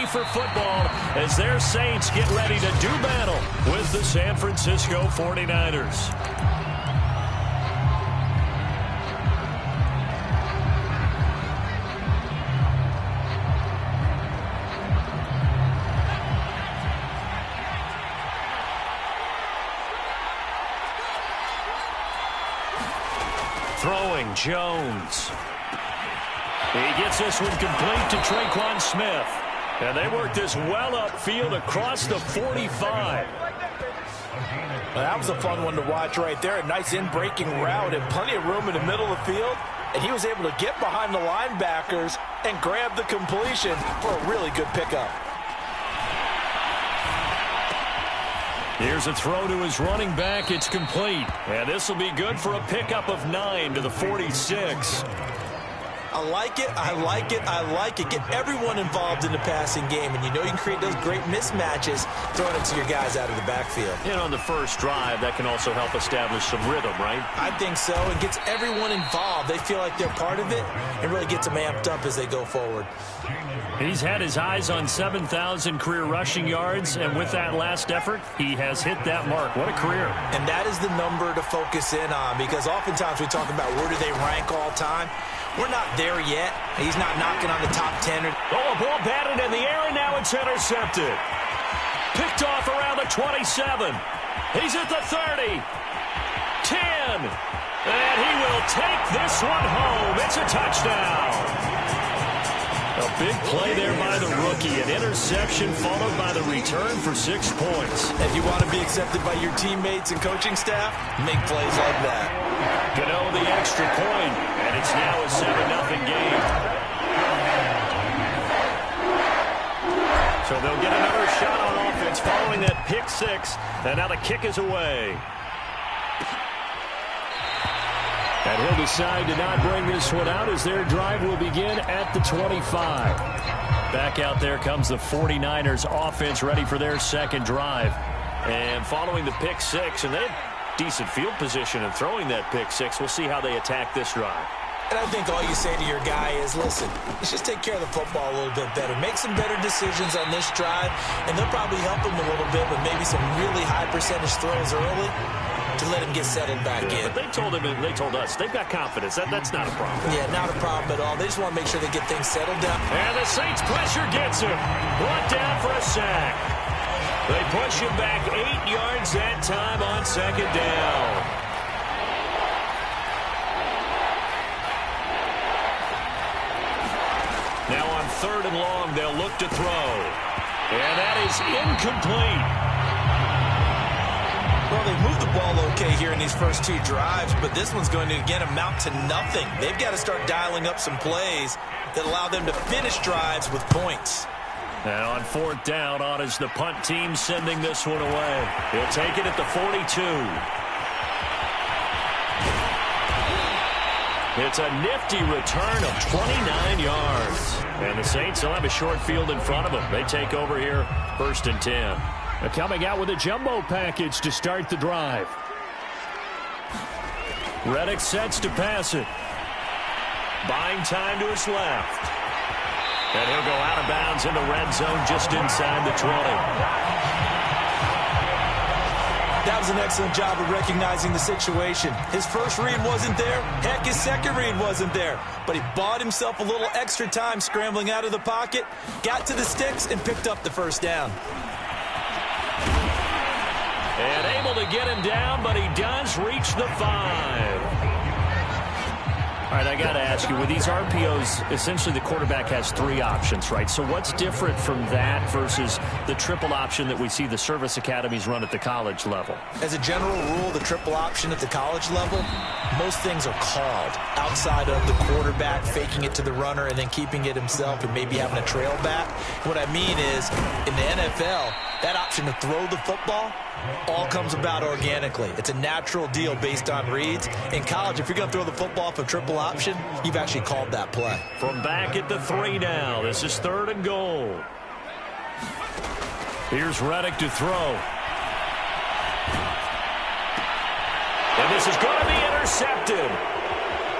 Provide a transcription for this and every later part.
ready for football as their Saints get ready to do battle with the San Francisco 49ers. Throwing Jones. He gets this one complete to Traquan Smith. And they work this well upfield across the 45. That was a fun one to watch right there. A nice in-breaking route and plenty of room in the middle of the field. And he was able to get behind the linebackers and grab the completion for a really good pickup. Here's a throw to his running back. It's complete. And this will be good for a pickup of 9 to the 46. I like it, I like it, I like it. Get everyone involved in the passing game, and you know you can create those great mismatches throwing it to your guys out of the backfield. And on the first drive, that can also help establish some rhythm, right? I think so. It gets everyone involved. They feel like they're part of it and really gets them amped up as they go forward. He's had his eyes on 7,000 career rushing yards, and with that last effort, he has hit that mark. What a career. And that is the number to focus in on, because oftentimes we talk about where do they rank all time. We're not there yet. He's not knocking on the top 10. Oh, a ball batted in the air, and now it's intercepted. Picked off around the 27. He's at the 30. 10. And he will take this one home. It's a touchdown. A big play there by the rookie. An interception followed by the return for 6 points. If you want to be accepted by your teammates and coaching staff, make plays like that. Gano the extra point, and it's now a 7-0 game. So they'll get another shot on offense following that pick six, and now the kick is away. And he'll decide to not bring this one out as their drive will begin at the 25. Back out there comes the 49ers offense ready for their second drive. And following the pick six, and they have decent field position in throwing that pick six. We'll see how they attack this drive. And I think all you say to your guy is, listen, let's just take care of the football a little bit better. Make some better decisions on this drive, and they'll probably help him a little bit with maybe some really high percentage throws early to let him get settled back in. But they told him, and they told us, they've got confidence. That's not a problem. Yeah, not a problem at all. They just want to make sure they get things settled down. And the Saints pressure gets him. Brought down for a sack. They push him back 8 yards that time on second down. Now on 3rd and long, they'll look to throw. And that is incomplete. Well, they've moved the ball okay here in these first 2 drives, but this one's going to, again, amount to nothing. They've got to start dialing up some plays that allow them to finish drives with points. And on 4th down, on is the punt team sending this one away. He'll take it at the 42. It's a nifty return of 29 yards. And the Saints will have a short field in front of them. They take over here, 1st and 10. They're coming out with a jumbo package to start the drive. Reddick sets to pass it. Buying time to his left. And he'll go out of bounds in the red zone just inside the 20. That was an excellent job of recognizing the situation. His first read wasn't there. Heck, his second read wasn't there. But he bought himself a little extra time scrambling out of the pocket, got to the sticks, and picked up the first down. And able to get him down, but he does reach the 5. All right, I got to ask you, with these RPOs, essentially the quarterback has 3 options, right? So what's different from that versus the triple option that we see the service academies run at the college level? As a general rule, the triple option at the college level, most things are called outside of the quarterback faking it to the runner and then keeping it himself and maybe having a trail back. What I mean is, in the NFL, that option to throw the football all comes about organically. It's a natural deal based on reads. In college, if you're going to throw the football off a triple option, you've actually called that play. From back at the 3 now, this is 3rd and goal. Here's Reddick to throw. And this is going to be intercepted.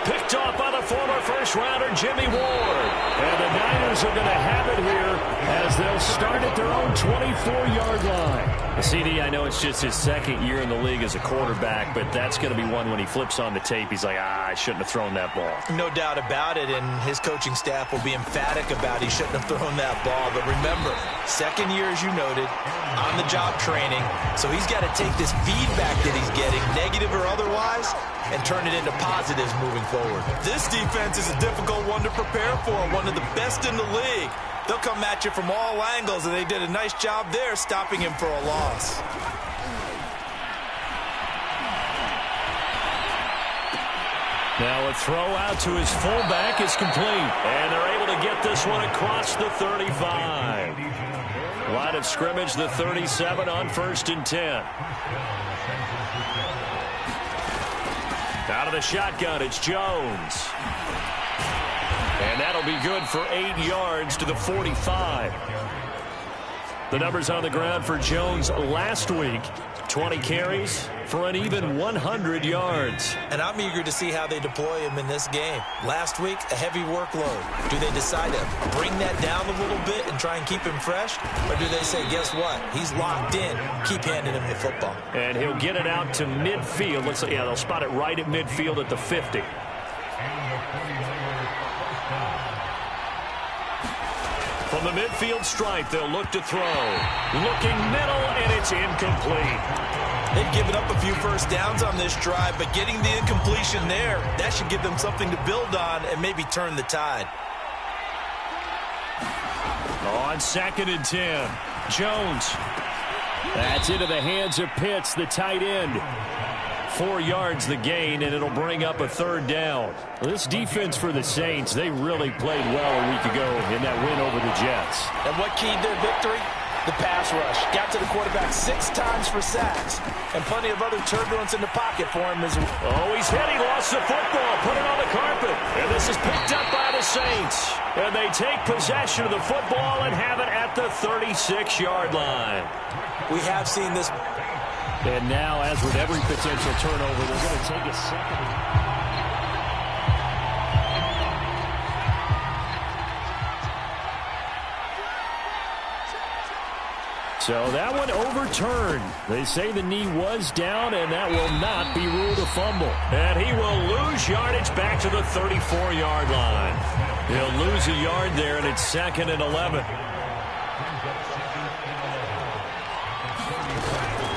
Picked off by the former first-rounder Jimmy Ward. And the Niners are going to have it here as they'll start at their own 24-yard line. CD, I know it's just his second year in the league as a quarterback, but that's going to be one when he flips on the tape. He's like, I shouldn't have thrown that ball. No doubt about it, and his coaching staff will be emphatic about he shouldn't have thrown that ball. But remember, second year, as you noted, on-the-job training, so he's got to take this feedback that he's getting, negative or otherwise, and turn it into positives moving forward. This defense is a difficult one to prepare for, one of the best in the league. They'll come at you from all angles, and they did a nice job there stopping him for a loss. Now a throw out to his fullback is complete, and they're able to get this one across the 35. Line of scrimmage, the 37 on 1st and 10. Out of the shotgun, it's Jones. And that'll be good for 8 yards to the 45. The numbers on the ground for Jones last week. 20 carries for an even 100 yards. And I'm eager to see how they deploy him in this game. Last week, a heavy workload. Do they decide to bring that down a little bit and try and keep him fresh? Or do they say, guess what? He's locked in. Keep handing him the football. And he'll get it out to midfield. Looks like, yeah, they'll spot it right at midfield at the 50. From the midfield stripe, they'll look to throw. Looking middle, and it's incomplete. They've given up a few first downs on this drive, but getting the incompletion there, that should give them something to build on and maybe turn the tide. On 2nd and 10, Jones. That's into the hands of Pitts, the tight end. 4 yards the gain, and it'll bring up a 3rd down. This defense for the Saints, they really played well a week ago in that win over the Jets. And what keyed their victory? The pass rush. Got to the quarterback 6 times for sacks, and plenty of other turbulence in the pocket for him as well. Oh, he's hit. He lost the football. Put it on the carpet. And this is picked up by the Saints. And they take possession of the football and have it at the 36-yard line. We have seen this. And now, as with every potential turnover, they're going to take a second. So that one overturned. They say the knee was down, and that will not be ruled a fumble. And he will lose yardage back to the 34-yard line. He'll lose a yard there, and it's 2nd and 11.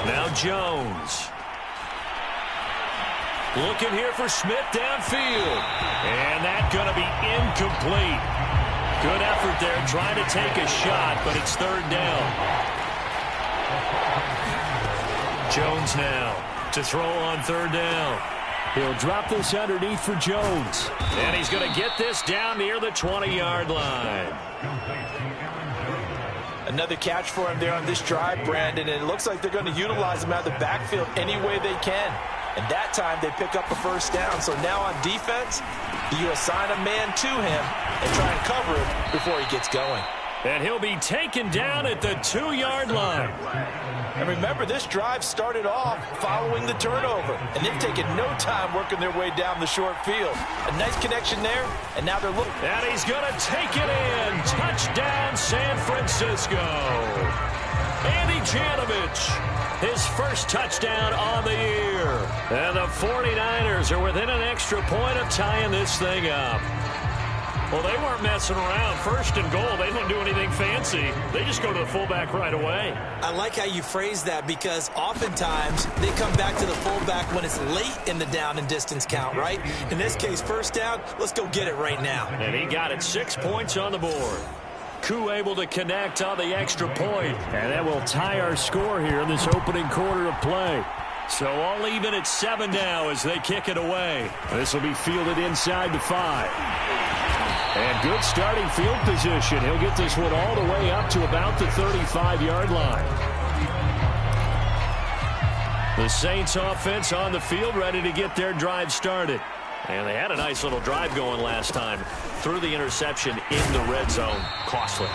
Now Jones. Looking here for Smith downfield. And that's going to be incomplete. Good effort there trying to take a shot, but it's 3rd down. Jones now to throw on 3rd down. He'll drop this underneath for Jones. And he's going to get this down near the 20-yard line. Another catch for him there on this drive, Brandon, and it looks like they're going to utilize him out of the backfield any way they can. And that time they pick up a 1st down. So now on defense, do you assign a man to him and try and cover him before he gets going? And he'll be taken down at the 2-yard line. And remember, this drive started off following the turnover, and they've taken no time working their way down the short field. A nice connection there, and now they're looking. And he's going to take it in. Touchdown, San Francisco. Andy Janovich, his first touchdown on the year. And the 49ers are within an extra point of tying this thing up. Well, they weren't messing around. 1st and goal, they don't do anything fancy. They just go to the fullback right away. I like how you phrase that because oftentimes they come back to the fullback when it's late in the down and distance count, right? In this case, 1st down, let's go get it right now. And he got it. 6 points on the board. Koo able to connect on the extra point. And that will tie our score here in this opening quarter of play. So all even at 7 now as they kick it away. This will be fielded inside the 5. And good starting field position. He'll get this one all the way up to about the 35-yard line. The Saints offense on the field ready to get their drive started. And they had a nice little drive going last time. Threw the interception in the red zone. Costly.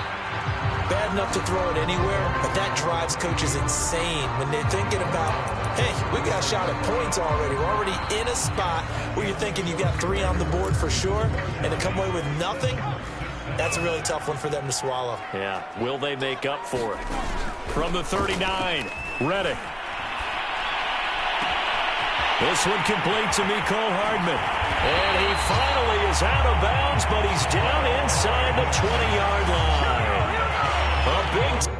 Bad enough to throw it anywhere, but that drives coaches insane when they're thinking about, hey, we got a shot at points already. We're already in a spot where you're thinking you've got 3 on the board for sure, and to come away with nothing, that's a really tough one for them to swallow. Yeah, will they make up for it? From the 39, Reddick. This one complete to Mecole Hardman. And he finally is out of bounds, but he's down inside the 20-yard line. A big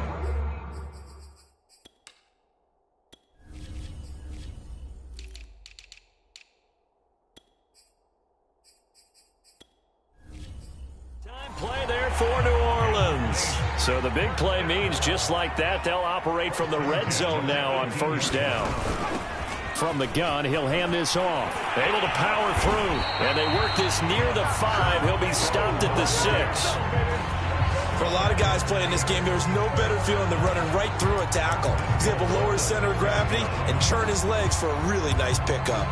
play there for New Orleans. So the big play means just like that, they'll operate from the red zone now on first down. From the gun, he'll hand this off. Able to power through, and they work this near the 5. He'll be stopped at the 6. For a lot of guys playing this game, there's no better feeling than running right through a tackle. He's able to lower his center of gravity and churn his legs for a really nice pickup.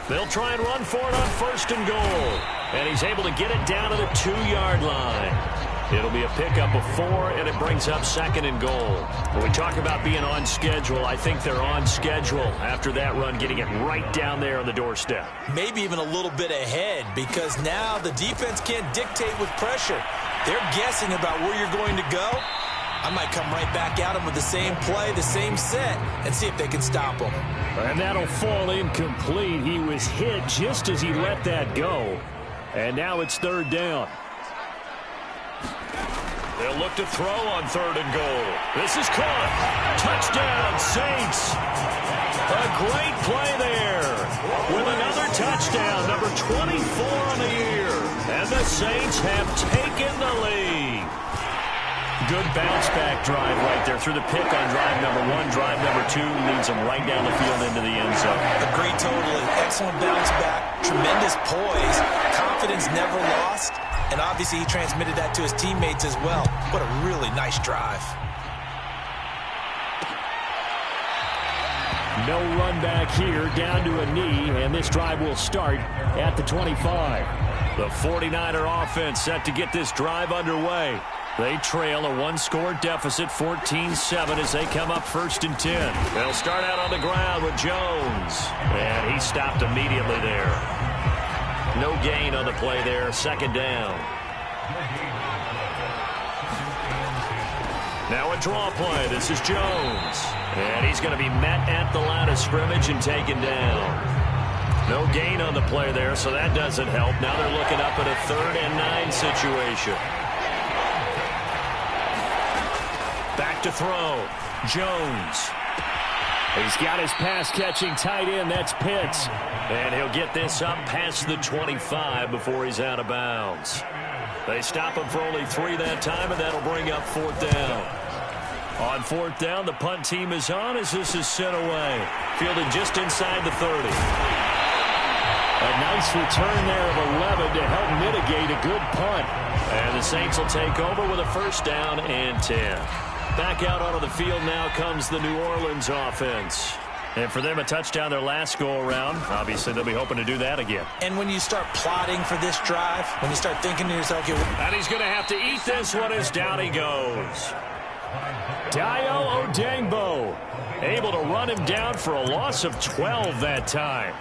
They'll try and run for it on first and goal. And he's able to get it down to the 2-yard line. It'll be a pickup of 4, and it brings up second and goal. When we talk about being on schedule, I think they're on schedule after that run, getting it right down there on the doorstep. Maybe even a little bit ahead, because now the defense can't dictate with pressure. They're guessing about where you're going to go. I might come right back at them with the same play, the same set, and see if they can stop them. And that'll fall incomplete. He was hit just as he let that go. And now it's third down. They'll look to throw on third and goal. This is caught. Touchdown, Saints. A great play there. With another touchdown, number 24 on the year. And the Saints have taken the lead. Good bounce-back drive right there through the pick on drive number 1. Drive number 2 leads them right down the field into the end zone. Agreed totally. Excellent bounce-back. Tremendous poise. Confidence never lost. And obviously he transmitted that to his teammates as well. What a really nice drive. No run back here, down to a knee, and this drive will start at the 25. The 49er offense set to get this drive underway. They trail a 1-score deficit, 14-7, as they come up first and 10. They'll start out on the ground with Jones. And he stopped immediately there. No gain on the play there, second down. Now a draw play. This is Jones. And he's going to be met at the line of scrimmage and taken down. No gain on the play there, so that doesn't help. Now they're looking up at a 3rd and 9 situation. Back to throw. Jones. He's got his pass-catching tight end. That's Pitts. And he'll get this up past the 25 before he's out of bounds. They stop him for only 3 that time, and that'll bring up 4th down. On 4th down, the punt team is on as this is sent away. Fielded just inside the 30. A nice return there of 11 to help mitigate a good punt. And the Saints will take over with a 1st down and 10. Back out onto the field now comes the New Orleans offense. And for them, a touchdown their last go-around. Obviously, they'll be hoping to do that again. And when you start plotting for this drive, when you start thinking to yourself, and he's going to have to eat this one as down he goes. Dayo Odeyingbo able to run him down for a loss of 12 that time.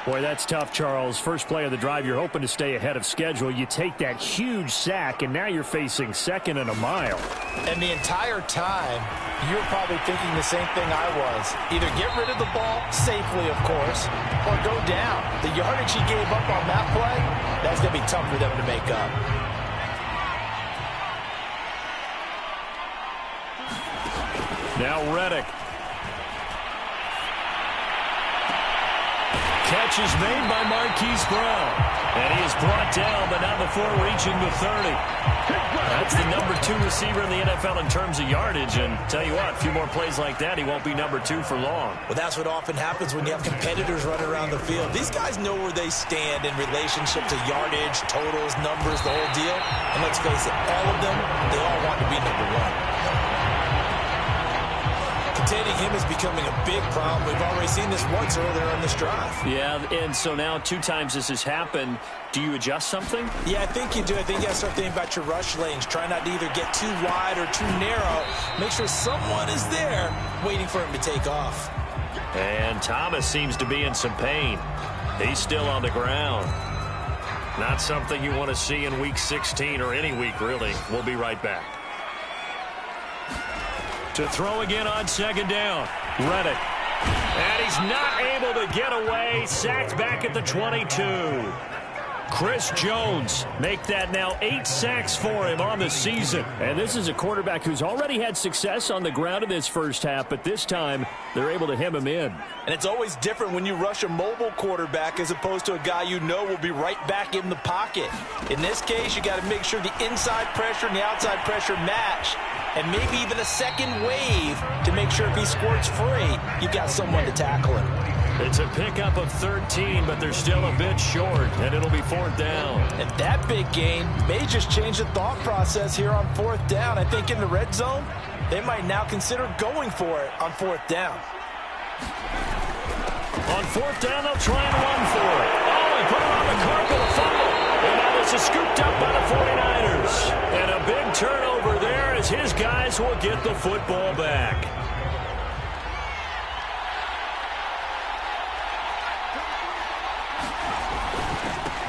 Boy, that's tough, Charles. First play of the drive, you're hoping to stay ahead of schedule. You take that huge sack, and now you're facing 2nd and a mile. And the entire time, you're probably thinking the same thing I was. Either get rid of the ball, safely, of course, or go down. The yardage he gave up on that play, that's going to be tough for them to make up. Now Reddick. Catch is made by Marquise Brown. And he is brought down, but not before reaching the 30. That's the number 2 receiver in the NFL in terms of yardage. And tell you what, a few more plays like that, he won't be number 2 for long. Well, that's what often happens when you have competitors running around the field. These guys know where they stand in relationship to yardage, totals, numbers, the whole deal. And let's face it, all of them, they all want to be number 1. containing him is becoming a big problem. We've already seen this once earlier in this drive. Yeah, and so now 2 times this has happened. Do you adjust something? Yeah, I think you do. I think you got to start thinking about your rush lanes. Try not to either get too wide or too narrow. Make sure someone is there waiting for him to take off. And Thomas seems to be in some pain. He's still on the ground. Not something you want to see in Week 16 or any week, really. We'll be right back. To throw again on 2nd down. Reddick. And he's not able to get away. Sacked back at the 22. Chris Jones make that now 8 sacks for him on the season. And this is a quarterback who's already had success on the ground in this first half, but this time they're able to hem him in. And it's always different when you rush a mobile quarterback as opposed to a guy you know will be right back in the pocket. In this case, you got to make sure the inside pressure and the outside pressure match, and maybe even a second wave to make sure if he squirts free, you got someone to tackle him. It's a pickup of 13, but they're still a bit short, and it'll be 4th down. And that big gain may just change the thought process here on 4th down. I think in the red zone, they might now consider going for it on 4th down. On 4th down, they'll try and run for it. Oh, he put it on the carpet, a fumble. And now this is scooped up by the 49ers. And a big turnover there as his guys will get the football back.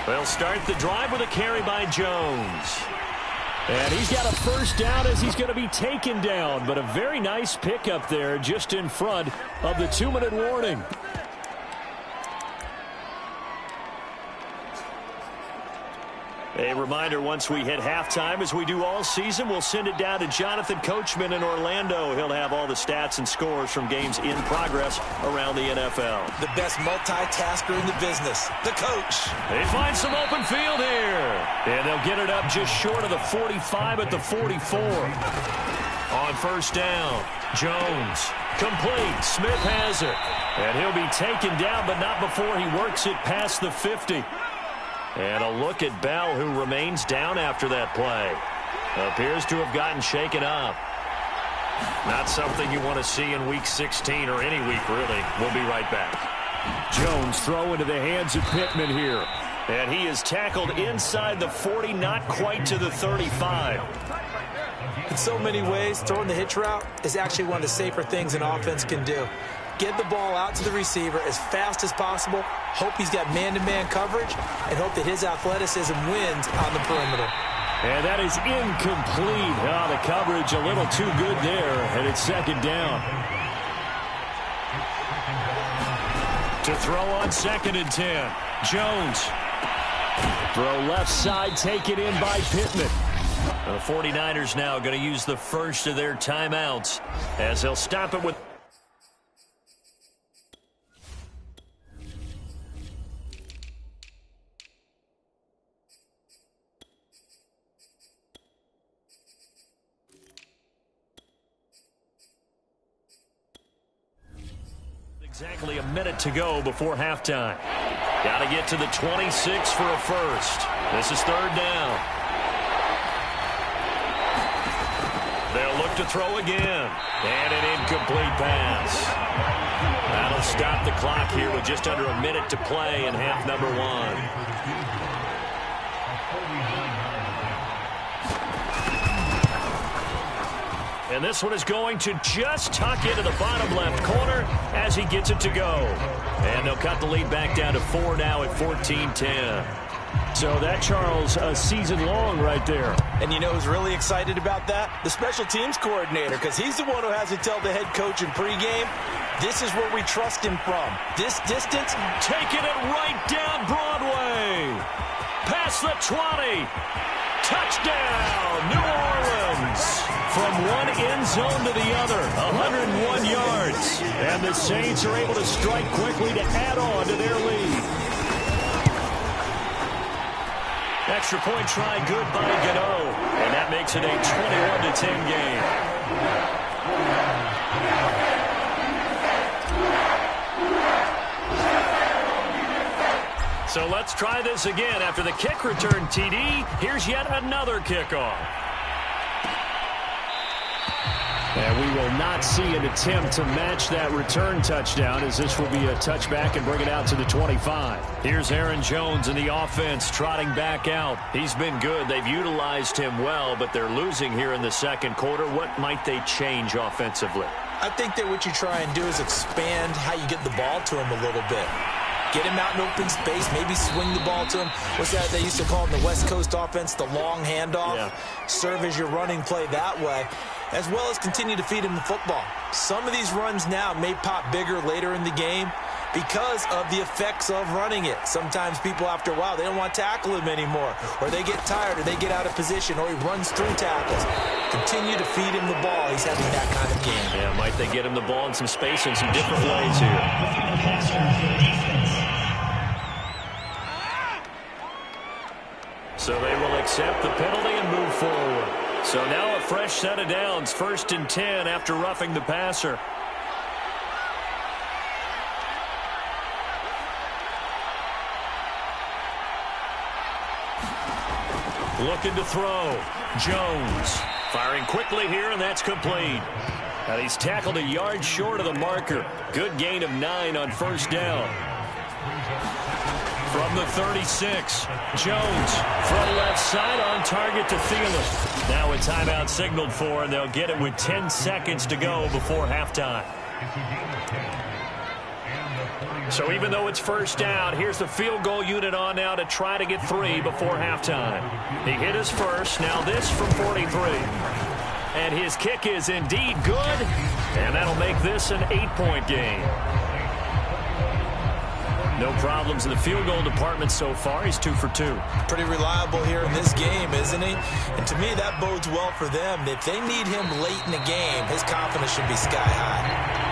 They'll start the drive with a carry by Jones. And he's got a 1st down as he's going to be taken down. But a very nice pickup there just in front of the 2-minute warning. A reminder, once we hit halftime, as we do all season, we'll send it down to Jonathan Coachman in Orlando. He'll have all the stats and scores from games in progress around the NFL. The best multitasker in the business, the coach. They find some open field here. And they'll get it up just short of the 45 at the 44. On 1st down, Jones. Complete. Smith has it. And he'll be taken down, but not before he works it past the 50. And a look at Bell, who remains down after that play. Appears to have gotten shaken up. Not something you want to see in Week 16 or any week, really. We'll be right back. Jones throw into the hands of Pittman here. And he is tackled inside the 40, not quite to the 35. In so many ways, throwing the hitch route is actually one of the safer things an offense can do. Get the ball out to the receiver as fast as possible, hope he's got man-to-man coverage, and hope that his athleticism wins on the perimeter. And that is incomplete. The coverage a little too good there, and it's 2nd down. To throw on 2nd and 10. Jones. Throw left side, taken in by Pittman. The 49ers now going to use the first of their timeouts as they'll stop it with... Exactly a minute to go before halftime. Got to get to the 26 for a first. This is 3rd down. They'll look to throw again. And an incomplete pass. That'll stop the clock here with just under a minute to play in half number 1. And this one is going to just tuck into the bottom left corner as he gets it to go. And they'll cut the lead back down to 4 now at 14-10. So that, Charles, a season long right there. And you know who's really excited about that? The special teams coordinator, because he's the one who has to tell the head coach in pregame, this is where we trust him from. This distance, taking it right down Broadway. Past the 20. Touchdown, New Orleans. From one end zone to the other, 101 yards. And the Saints are able to strike quickly to add on to their lead. Extra point try good by Gano. And that makes it a 21-10 game. So let's try this again. After the kick return TD, here's yet another kickoff. And we will not see an attempt to match that return touchdown, as this will be a touchback and bring it out to the 25. Here's Aaron Jones in the offense trotting back out. He's been good. They've utilized him well, but they're losing here in the second quarter. What might they change offensively? I think that what you try and do is expand how you get the ball to him a little bit. Get him out in open space, maybe swing the ball to him. What's that they used to call in the West Coast offense, the long handoff? Yeah. Serve as your running play that way, as well as continue to feed him the football. Some of these runs now may pop bigger later in the game because of the effects of running it. Sometimes people, after a while, they don't want to tackle him anymore, or they get tired, or they get out of position, or he runs through tackles. Continue to feed him the ball. He's having that kind of game. Yeah, might they get him the ball in some space in some different ways here. So they will accept the penalty and move forward. So now a fresh set of downs, 1st and 10 after roughing the passer. Looking to throw. Jones firing quickly here, and that's complete. And he's tackled a yard short of the marker. Good gain of 9 on 1st down. From the 36, Jones from left side on target to Thielen. Now a timeout signaled for, and they'll get it with 10 seconds to go before halftime. So even though it's 1st down, here's the field goal unit on now to try to get 3 before halftime. He hit his first, now this from 43. And his kick is indeed good, and that'll make this an 8-point game. No problems in the field goal department so far. He's 2 for 2. Pretty reliable here in this game, isn't he? And to me, that bodes well for them. If they need him late in the game, his confidence should be sky high.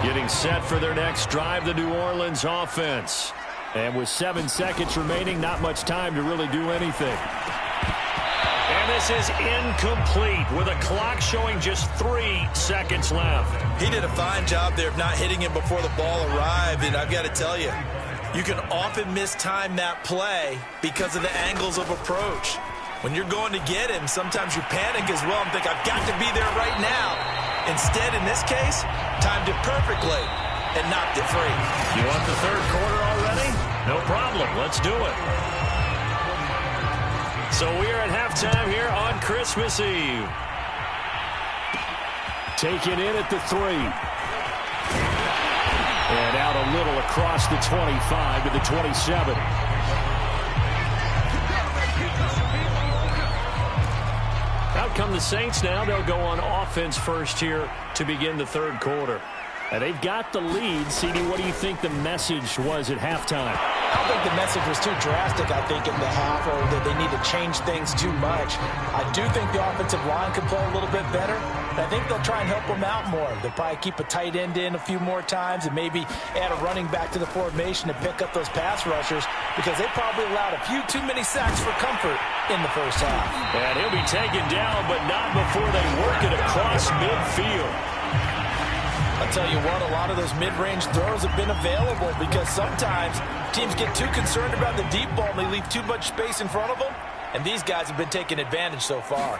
Getting set for their next drive, the New Orleans offense. And with 7 seconds remaining, not much time to really do anything. And this is incomplete with a clock showing just 3 seconds left. He did a fine job there of not hitting him before the ball arrived, and I've got to tell you, you can often mistime that play because of the angles of approach. When you're going to get him, sometimes you panic as well and think, I've got to be there right now. Instead, in this case, timed it perfectly and knocked it free. You want the 3rd quarter already? No problem. Let's do it. So we are at halftime here on Christmas Eve. Taken in at the 3. And out a little across the 25 to the 27. Out come the Saints now. They'll go on offense first here to begin the 3rd quarter. And they've got the lead. CD, what do you think the message was at halftime? I don't think the message was too drastic, I think, in the half, or that they need to change things too much. I do think the offensive line can play a little bit better. And I think they'll try and help them out more. They'll probably keep a tight end in a few more times and maybe add a running back to the formation to pick up those pass rushers, because they probably allowed a few too many sacks for comfort in the 1st half. And he'll be taken down, but not before they work it across midfield. I'll tell you what, a lot of those mid-range throws have been available because sometimes teams get too concerned about the deep ball and they leave too much space in front of them, and these guys have been taking advantage so far.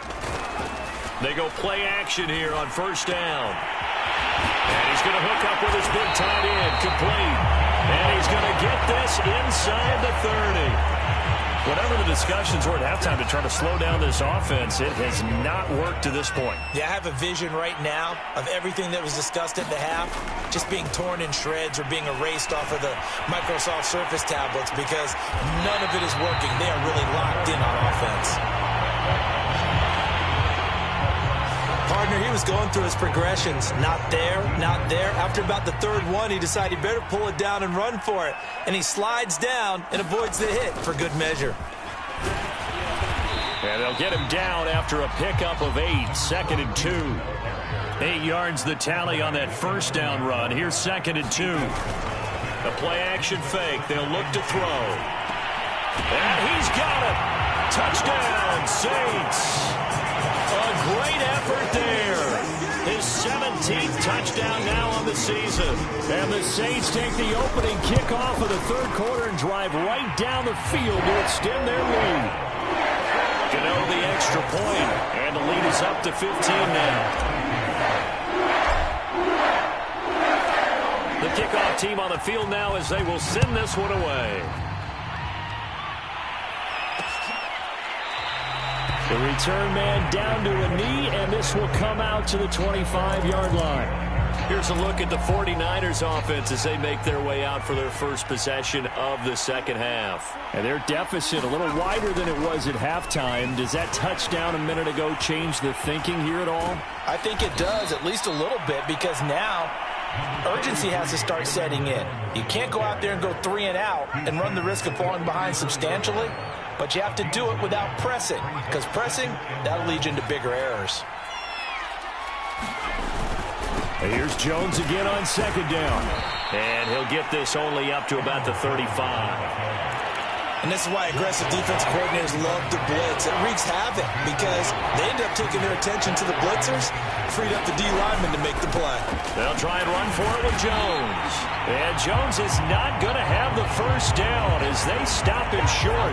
They go play action here on 1st down. And he's going to hook up with his big tight end, complete. And he's going to get this inside the 30. Whatever the discussions were at halftime to try to slow down this offense, it has not worked to this point. Yeah, I have a vision right now of everything that was discussed at the half just being torn in shreds or being erased off of the Microsoft Surface tablets, because none of it is working. They are really locked in on offense. Partner, he was going through his progressions. Not there, not there. After about the 3rd one, he decided he better pull it down and run for it. And he slides down and avoids the hit for good measure. And they'll get him down after a pickup of 8, 2nd and 2. 8 yards the tally on that 1st down run. Here's 2nd and 2. A play-action fake. They'll look to throw. And he's got it. Touchdown, Saints. A great effort there. His 17th touchdown now on the season. And the Saints take the opening kickoff of the 3rd quarter and drive right down the field to extend their lead. no, the extra point, and the lead is up to 15 now. The kickoff team on the field now as they will send this one away. The return man down to a knee, and this will come out to the 25-yard line. Here's a look at the 49ers offense as they make their way out for their first possession of the second half. And their deficit a little wider than it was at halftime. Does that touchdown a minute ago change the thinking here at all? I think it does, at least a little bit, because now urgency has to start setting in. You can't go out there and go 3 and out and run the risk of falling behind substantially, but you have to do it without pressing, because pressing, that'll lead you into bigger errors. Here's Jones again on second down. And he'll get this only up to about the 35. And this is why aggressive defense coordinators love to blitz. It wreaks havoc because they end up taking their attention to the blitzers, freed up the D lineman to make the play. They'll try and run for it with Jones. And Jones is not going to have the first down as they stop him short.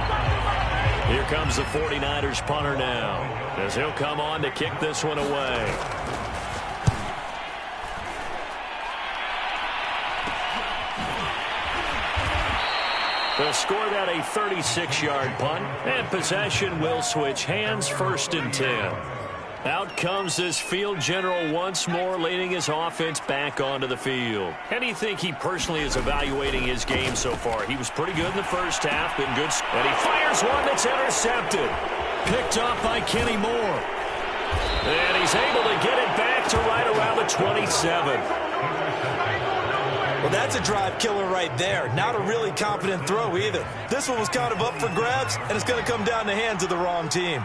Here comes the 49ers punter now as he'll come on to kick this one away. They'll score that a 36-yard punt, and possession will switch hands, 1st and 10. Out comes this field general once more, leading his offense back onto the field. And you think he personally is evaluating his game so far? He was pretty good in the first half, been good. And he fires one that's intercepted. Picked off by Kenny Moore. And he's able to get it back to right around the 27. Well, that's a drive killer right there. Not a really confident throw either. This one was kind of up for grabs, and it's going to come down the hands of the wrong team.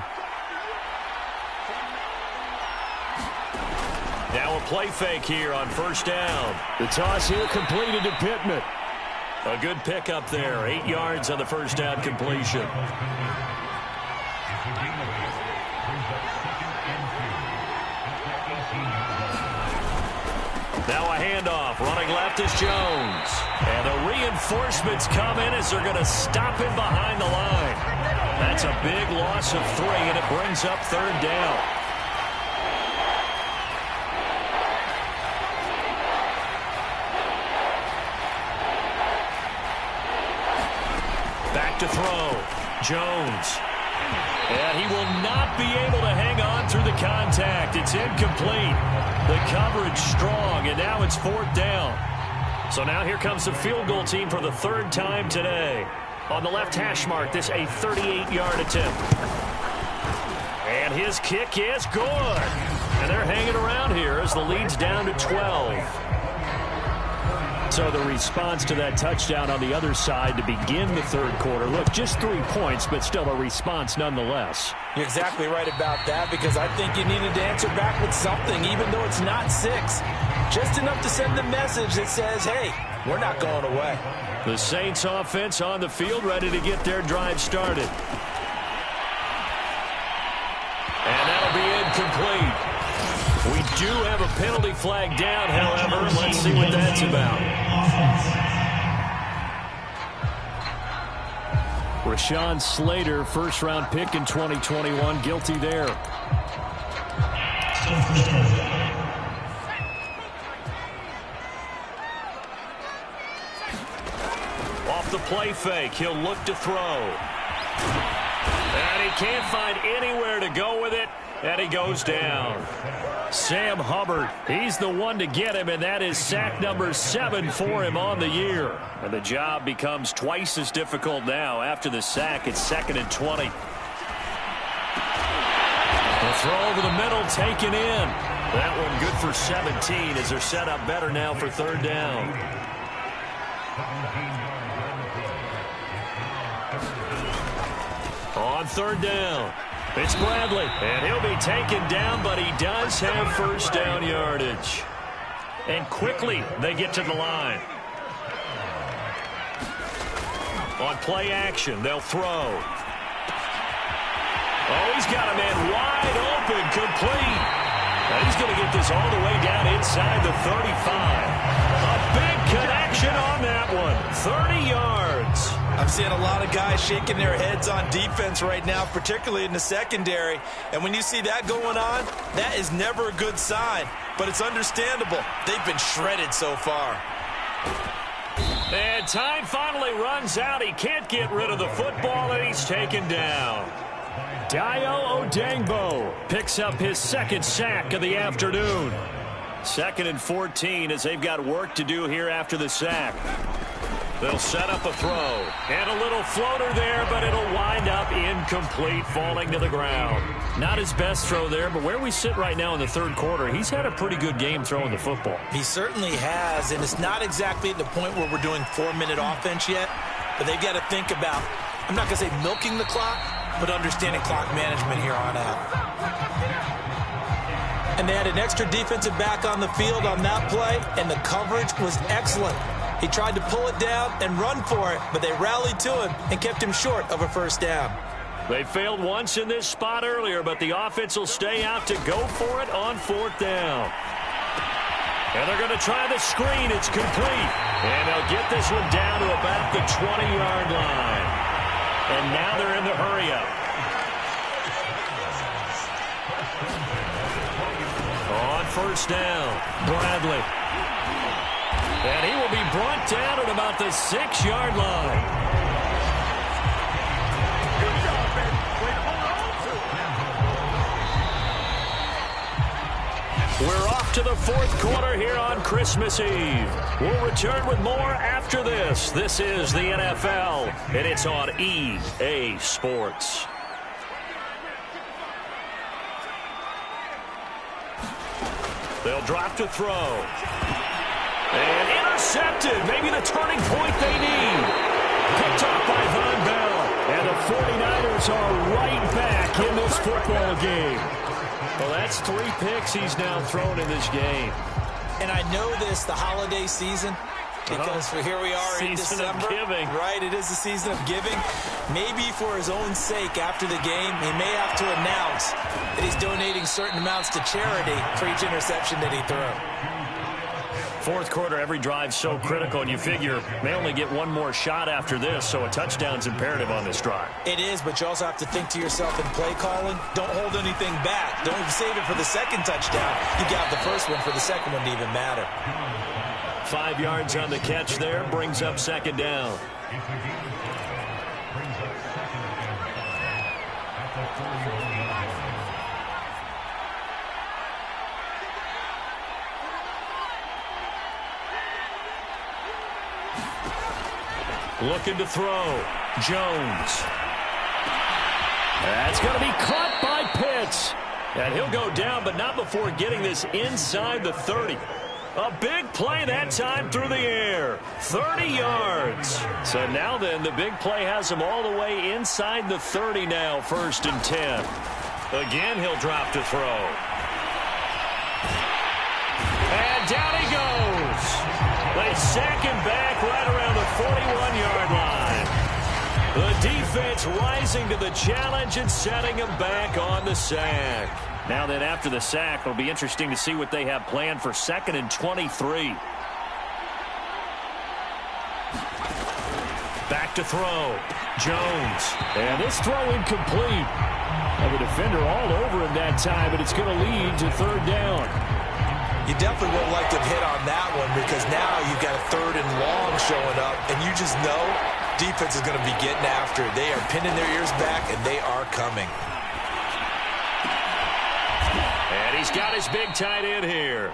Now a play fake here on 1st down. The toss here completed to Pittman. A good pickup there. 8 yards on the 1st down completion. Now a handoff. Running left is Jones. And the reinforcements come in as they're going to stop him behind the line. That's a big loss of 3, and it brings up 3rd down. Back to throw. Jones. And he will not be able to hang on through the contact. It's incomplete. The coverage strong, and now it's 4th down. So now here comes the field goal team for the 3rd time today. On the left hash mark, this a 38-yard attempt. And his kick is good. And they're hanging around here as the lead's down to 12. So the response to that touchdown on the other side to begin the 3rd quarter. Look, just 3 points, but still a response nonetheless. You're exactly right about that, because I think you needed to answer back with something, even though it's not 6. Just enough to send the message that says, hey, we're not going away. The Saints offense on the field, ready to get their drive started. And that'll be incomplete. We do have a penalty flag down, however. Let's see what that's about. Rashawn Slater, 1st-round pick in 2021, guilty there. Off the play fake, he'll look to throw. And he can't find anywhere to go with it, and he goes down. Sam Hubbard, he's the one to get him, and that is sack number 7 for him on the year. And the job becomes twice as difficult now. After the sack, it's 2nd and 20. The throw over the middle taken in. That one good for 17 as they're set up better now for 3rd down. On 3rd down, it's Bradley, and he'll be taken down, but he does have 1st down yardage. And quickly, they get to the line. On play action, they'll throw. Oh, he's got a man wide open, complete. Now he's going to get this all the way down inside the 35. A big connection on that one, 30 yards. I I'm seeing a lot of guys shaking their heads on defense right now, particularly in the secondary. And when you see that going on, that is never a good sign. But it's understandable. They've been shredded so far. And time finally runs out. He can't get rid of the football, and he's taken down. Dayo Odangbo picks up his second sack of the afternoon. 2nd and 14 as they've got work to do here after the sack. They'll set up a throw. And a little floater there, but it'll wind up incomplete, falling to the ground. Not his best throw there, but where we sit right now in the third quarter, he's had a pretty good game throwing the football. He certainly has, and it's not exactly at the point where we're doing 4-minute offense yet, but they've got to think about, I'm not going to say milking the clock, but understanding clock management here on out. And they had an extra defensive back on the field on that play, and the coverage was excellent. He tried to pull it down and run for it, but they rallied to him and kept him short of a first down. They failed once in this spot earlier, but the offense will stay out to go for it on 4th down. And they're going to try the screen. It's complete. And they'll get this one down to about the 20-yard line. And now they're in the hurry-up. On 1st down, Bradley. And he will be brought down at about the 6-yard line. We're off to the 4th quarter here on Christmas Eve. We'll return with more after this. This is the NFL, and it's on EA Sports. They'll drop to throw. And intercepted. Maybe the turning point they need. Picked off by Von Bell. And the 49ers are right back in this football game. Well, that's 3 picks he's now thrown in this game. And I know this, the holiday season, because here we are in December. Season of giving. Right, it is the season of giving. Maybe for his own sake after the game, he may have to announce that he's donating certain amounts to charity for each interception that he threw. 4th quarter, every drive's so critical, and you figure they only get one more shot after this, so a touchdown's imperative on this drive. It is, but you also have to think to yourself in play calling, don't hold anything back. Don't save it for the second touchdown. You got the first one for the second one to even matter. 5 yards on the catch there, brings up 2nd down. Looking to throw. Jones. That's going to be caught by Pitts. And he'll go down, but not before getting this inside the 30. A big play that time through the air. 30 yards. So now then, the big play has him all the way inside the 30 now, 1st and 10. Again, he'll drop to throw. And down he goes. They sack him back right around the 41-yard line. The defense rising to the challenge and setting him back on the sack. Now then, after the sack, it'll be interesting to see what they have planned for 2nd and 23. Back to throw. Jones. And this throw incomplete. And the defender all over him that time, but it's going to lead to 3rd down. You definitely would like to hit on that one because now you've got a 3rd and long showing up, and you just know defense is going to be getting after it. They are pinning their ears back, and they are coming. And he's got his big tight end here.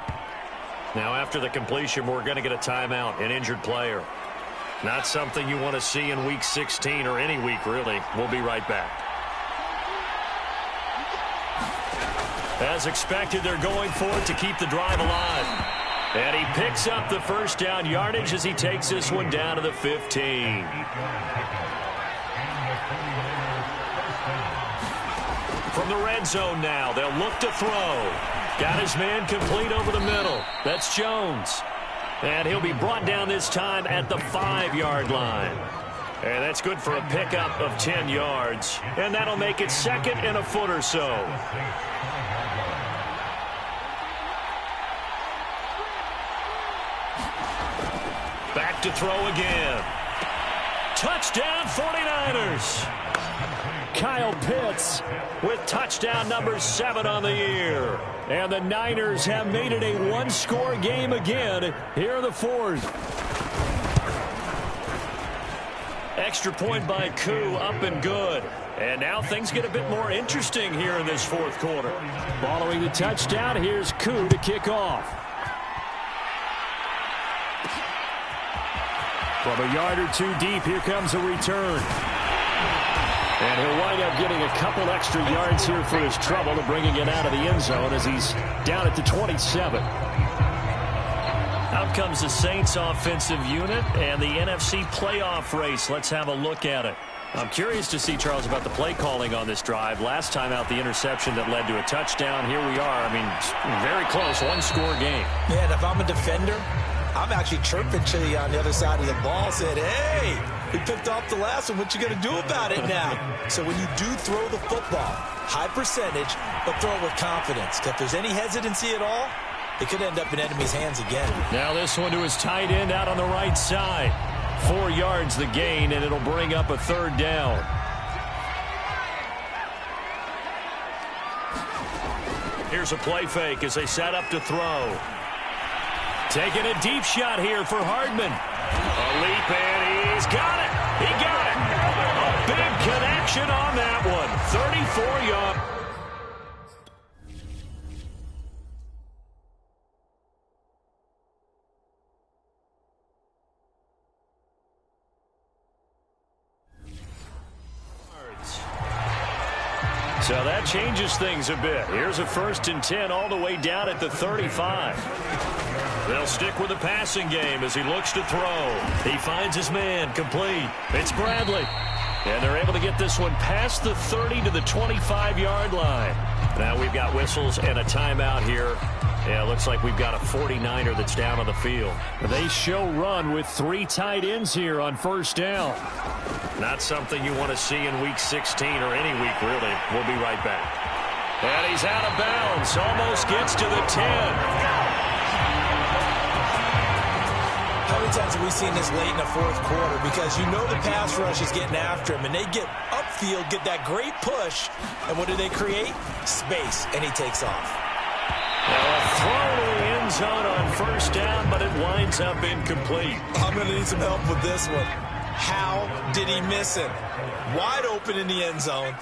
Now, after the completion, we're going to get a timeout, an injured player. Not something you want to see in Week 16 or any week, really. We'll be right back. As expected, they're going for it to keep the drive alive. And he picks up the 1st down yardage as he takes this one down to the 15. From the red zone now, they'll look to throw. Got his man complete over the middle. That's Jones. And he'll be brought down this time at the 5-yard line. And that's good for a pickup of 10 yards. And that'll make it 2nd and a foot or so. Back to throw again. Touchdown 49ers. Kyle Pitts with touchdown number 7 on the year. And the Niners have made it a one-score game again here in the fourth. Extra point by Koo, up and good. And now things get a bit more interesting here in this fourth quarter. Following the touchdown, here's Koo to kick off. From a yard or two deep, here comes a return. And he'll wind up getting a couple extra yards here for his trouble to bringing it out of the end zone as he's down at the 27. Out comes the Saints offensive unit and the NFC playoff race. Let's have a look at it. I'm curious to see, Charles, about the play calling on this drive. Last time out, the interception that led to a touchdown. Here we are. I mean, very close, one-score game. Yeah, and if I'm a defender, I'm actually chirping to you on the other side of the ball, saying, hey, we picked off the last one. What you going to do about it now? So when you do throw the football, high percentage, but throw it with confidence. If there's any hesitancy at all, it could end up in enemy's hands again. Now this one to his tight end out on the right side. 4 yards the gain, and it'll bring up a third down. Here's a play fake as they set up to throw. Taking a deep shot here for Hardman. A leap, and he's got it. He got it. A big connection on that one. 34 yards. So that changes things a bit. Here's a 1st and 10 all the way down at the 35. They'll stick with the passing game as he looks to throw. He finds his man, complete. It's Bradley. And they're able to get this one past the 30 to the 25-yard line. Now we've got whistles and a timeout here. Yeah, it looks like we've got a 49er that's down on the field. They show run with 3 tight ends here on first down. Not something you want to see in Week 16 or any week, really. We'll be right back. And he's out of bounds. Almost gets to the 10. How many times have we seen this late in the fourth quarter? Because you know the pass rush is getting after him, and they get upfield, get that great push, and what do they create? Space, and he takes off. Now a throw to the end zone on first down, but it winds up incomplete. I'm going to need some help with this one. How did he miss him? Wide open in the end zone.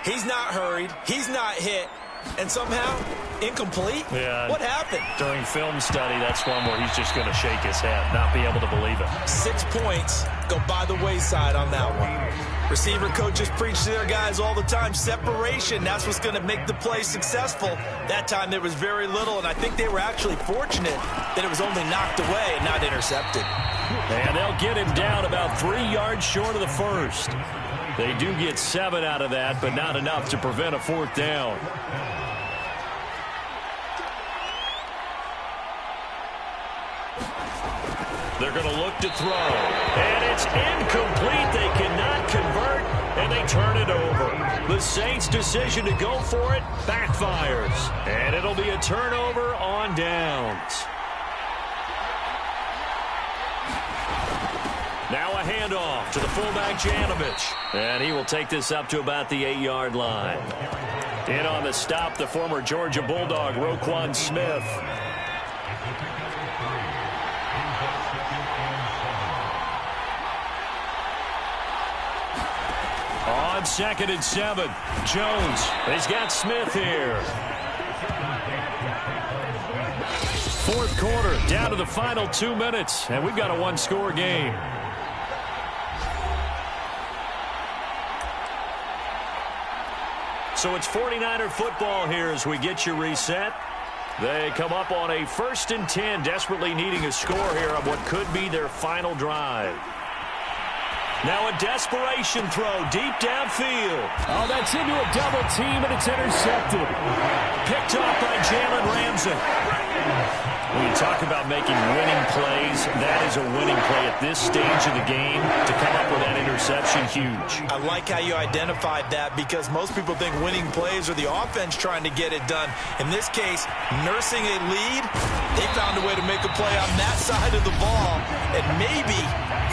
He's not hurried. He's not hit. And somehow, incomplete? Yeah. What happened? During film study, that's one where he's just going to shake his head, not be able to believe it. 6 points go by the wayside on that one. Receiver coaches preach to their guys all the time. Separation, that's what's going to make the play successful. That time there was very little, and I think they were actually fortunate that it was only knocked away and not intercepted. And they'll get him down about 3 yards short of the first. They do get 7 out of that, but not enough to prevent a fourth down. They're going to look to throw. And it's incomplete. They cannot convert, and they turn it over. The Saints' decision to go for it backfires. And it'll be a turnover on downs. Now a handoff to the fullback, Janovich. And he will take this up to about the 8-yard line. In on the stop, the former Georgia Bulldog, Roquan Smith. On 2nd and 7, Jones. He's got Smith here. Fourth quarter, down to the final 2 minutes, and we've got a one-score game. So it's 49er football here as we get you reset. They come up on a 1st and 10, desperately needing a score here on what could be their final drive. Now a desperation throw deep downfield. Oh, that's into a double team, and it's intercepted. Picked off by Jalen Ramsey. When you talk about making winning plays, that is a winning play at this stage of the game. To come up with that interception, huge. I like how you identified that because most people think winning plays are the offense trying to get it done. In this case, nursing a lead, they found a way to make a play on that side of the ball and maybe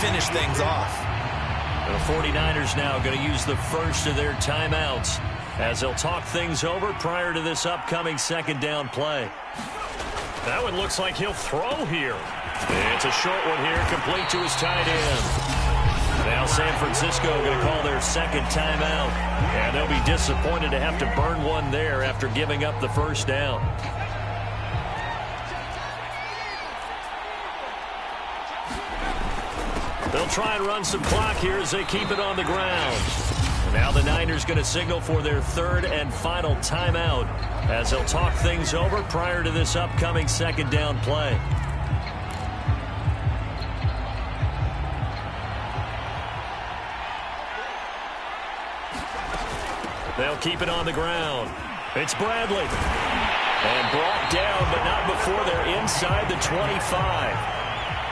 finish things off. The 49ers now going to use the first of their timeouts as they'll talk things over prior to this upcoming second down play. That one looks like he'll throw here. It's a short one here, complete to his tight end. Now San Francisco going to call their second timeout, and they'll be disappointed to have to burn one there after giving up the first down. They'll try and run some clock here as they keep it on the ground. And now the Niners going to signal for their third and final timeout as they'll talk things over prior to this upcoming second down play. They'll keep it on the ground. It's Bradley. And brought down, but not before they're inside the 25.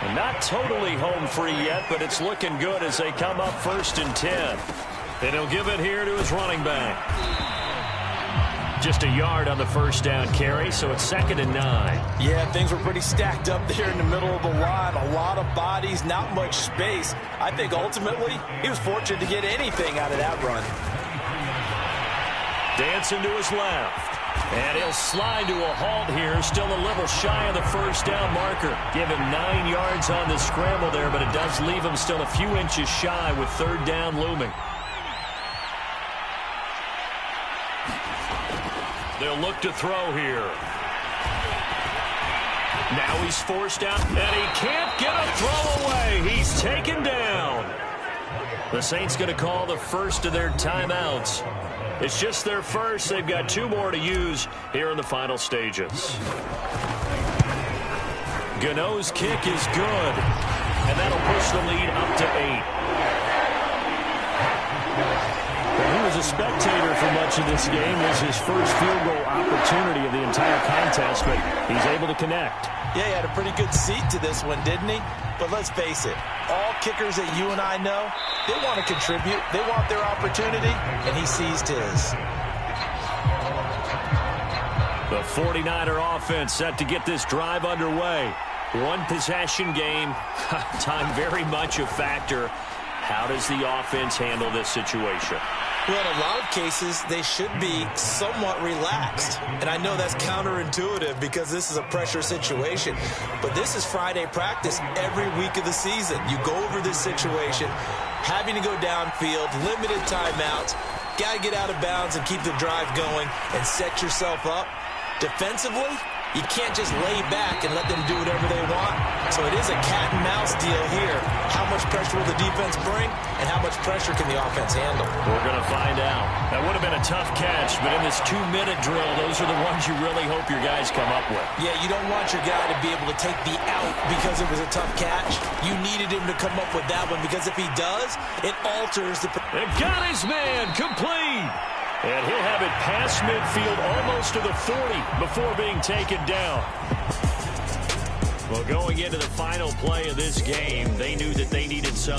And not totally home free yet, but it's looking good as they come up 1st and 10. And he'll give it here to his running back. Just a yard on the first down carry, so it's 2nd and 9. Yeah, things were pretty stacked up there in the middle of the line. A lot of bodies, not much space. I think ultimately he was fortunate to get anything out of that run. Dancing to his left. And he'll slide to a halt here, still a little shy of the first down marker. Give him 9 yards on the scramble there, but it does leave him still a few inches shy with 3rd down looming. They'll look to throw here. Now he's forced out, and he can't get a throw away. He's taken down. The Saints going to call the first of their timeouts. It's just their first. They've got 2 more to use here in the final stages. Gano's kick is good, and that'll push the lead up to 8. Well, he was a spectator for much of this game. It was his first field goal opportunity of the entire contest, but he's able to connect. Yeah, he had a pretty good seat to this one, didn't he? But let's face it, all kickers that you and I know, they want to contribute. They want their opportunity, and he seized his. The 49er offense set to get this drive underway. One possession game. Time very much a factor. How does the offense handle this situation? Well, in a lot of cases, they should be somewhat relaxed. And I know that's counterintuitive because this is a pressure situation. But this is Friday practice every week of the season. You go over this situation, having to go downfield, limited timeouts, got to get out of bounds and keep the drive going and set yourself up. Defensively, you can't just lay back and let them do whatever they want. So it is a cat and mouse deal here. How much pressure will the defense bring, and how much pressure can the offense handle? We're going to find out. That would have been a tough catch, but in this 2-minute drill, those are the ones you really hope your guys come up with. Yeah, you don't want your guy to be able to take the out because it was a tough catch. You needed him to come up with that one, because if he does, it alters the... They've got his man complete. And he'll have it past midfield almost to the 40 before being taken down. Well, going into the final play of this game, they knew that they needed some